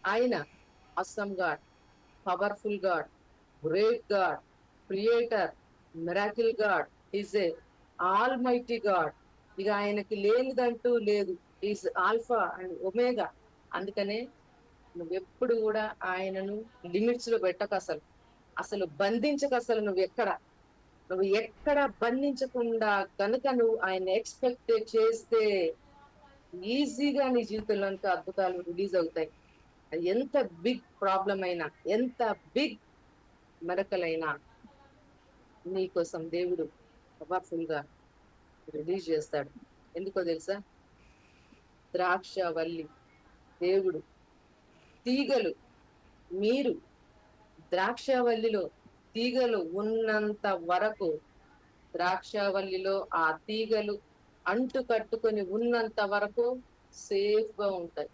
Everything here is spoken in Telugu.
ఆయన awesome God, powerful God, great God, creator, miracle God, is a all mighty God. ఇక ఆయనకి లేనిదంటూ లేదు. Is alpha and omega. అందుకనే నువ్వెప్పుడు కూడా ఆయనను లిమిట్స్ లో పెట్టక, అసలు అసలు బంధించక. అసలు నువ్వు ఎక్కడ బంధించకుండా కనుక నువ్వు ఆయన ఎక్స్పెక్ట్ చేస్తే ఈజీగా నీ జీవితంలోనికి అద్భుతాలు రిలీజ్ అవుతాయి. అది ఎంత బిగ్ ప్రాబ్లం అయినా, ఎంత బిగ్ మెరకలైనా నీకోసం దేవుడు పవర్ఫుల్ గా రిలీజ్ చేస్తాడు. ఎందుకో తెలుసా? ద్రాక్షవల్లి దేవుడు, తీగలు, మీరు ద్రాక్షవల్లిలో తీగలు ఉన్నంత వరకు, ద్రాక్షవల్లిలో ఆ తీగలు అంటు కట్టుకొని ఉన్నంత వరకు సేఫ్ గా ఉంటాయి.